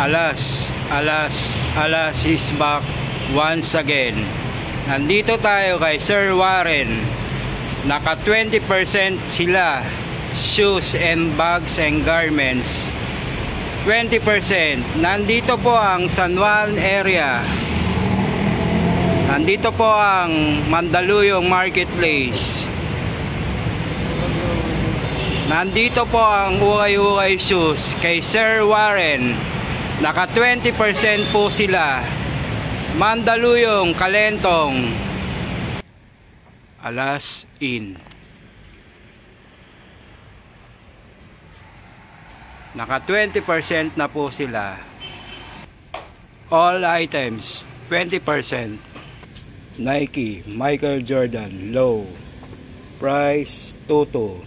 Alas is back once again. Nandito tayo kay Sir Warren. Naka 20% sila, shoes and bags and garments. 20%. Nandito po ang San Juan area. Nandito po ang Mandaluyong Marketplace. Nandito po ang Ukay-Ukay Shoes kay Sir Warren. Naka 20% po sila. Mandaluyong, Kalentong, Alas Inn. Naka 20% na po sila. All items 20%. Nike, Michael Jordan, low price, Toto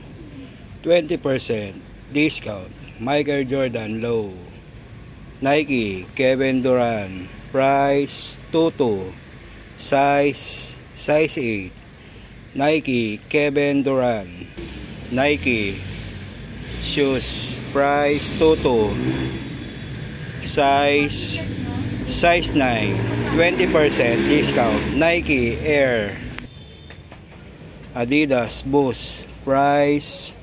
20% discount. Michael Jordan, low. Nike, Kevin Durant, price, Toto size 8. Nike, Kevin Durant. Nike shoes, price, Toto size 9, 20% discount. Nike Air. Adidas Boost, price,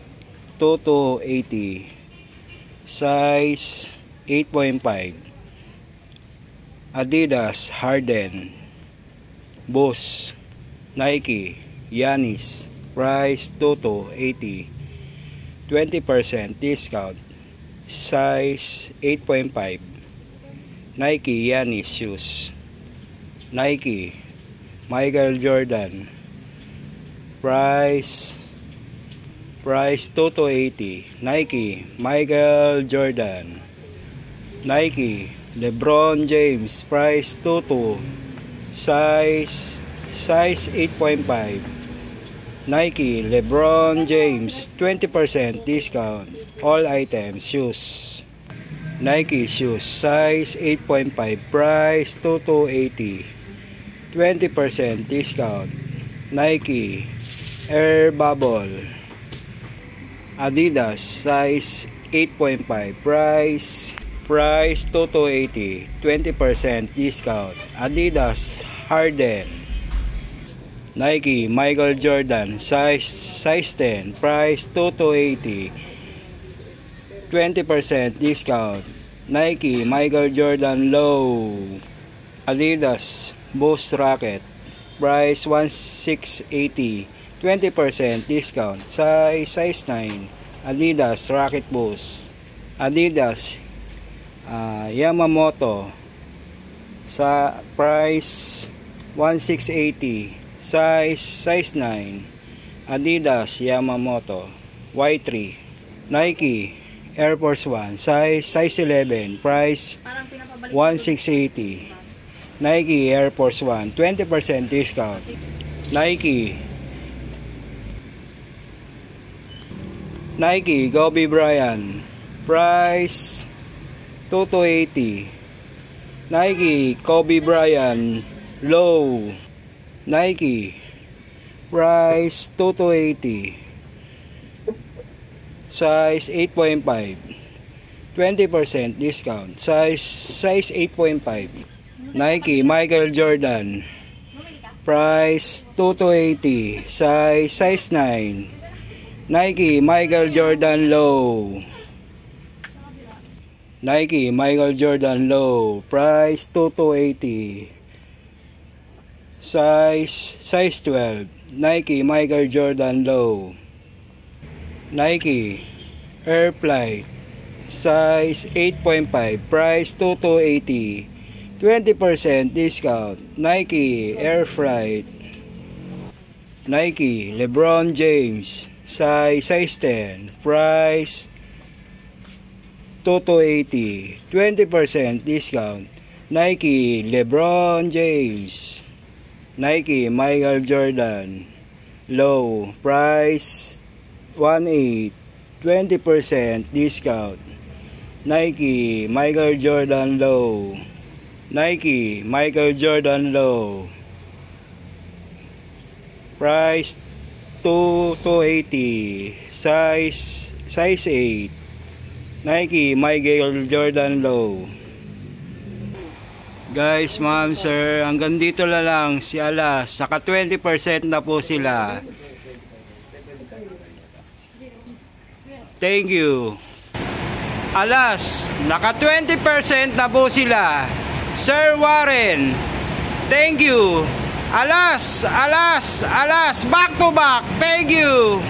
Toto 80 size 8.5. Adidas Harden Boost. Nike Giannis, price, Toto 80, 20% discount, size 8.5. Nike Giannis shoes. Nike Michael Jordan, price Toto 80. Nike Michael Jordan. Nike LeBron James, price, Toto size 8.5. Nike LeBron James, 20% discount. All items shoes. Nike shoes, size 8.5, price, Toto 80, 20% discount. Nike Air Bubble. Adidas, size 8.5, price, Toto 80, 20% discount. Adidas Harden. Nike Michael Jordan, size 10, price, Toto 80, 20% discount. Nike Michael Jordan low. Adidas Boost Racket, price 1680, 20% discount. Size 9. Adidas Racket Boost. Adidas Yamamoto, sa price 1680, size 9. Adidas Yamamoto Y3. Nike Air Force One, size 11, price 1680. Nike Air Force One, 20% discount. Nike Kobe Bryant, price, Toto 80. Nike Kobe Bryant low. Nike price, Toto 80, size 8.5, 20% discount. Size 8.5. Nike Michael Jordan, price, Toto 80, size 9. Nike Michael Jordan low. Nike Michael Jordan low, price, Toto 80, size 12. Nike Michael Jordan low. Nike Air Flight, size 8.5, price, Toto 80, 20% discount. Nike Air Flight. Nike LeBron James, size 10, price, Toto 80, 20% discount. Nike LeBron James. Nike Michael Jordan low, price 18, 20% discount. Nike Michael Jordan low. Nike Michael Jordan low, price, 280, size 8. Nike Michael Jordan low. Guys, ma'am, sir, hanggang dito na lang si Alas. Saka 20% na po sila. Thank you. Alas, naka 20% na po sila. Sir Warren, thank you. Alas, back to back. Thank you.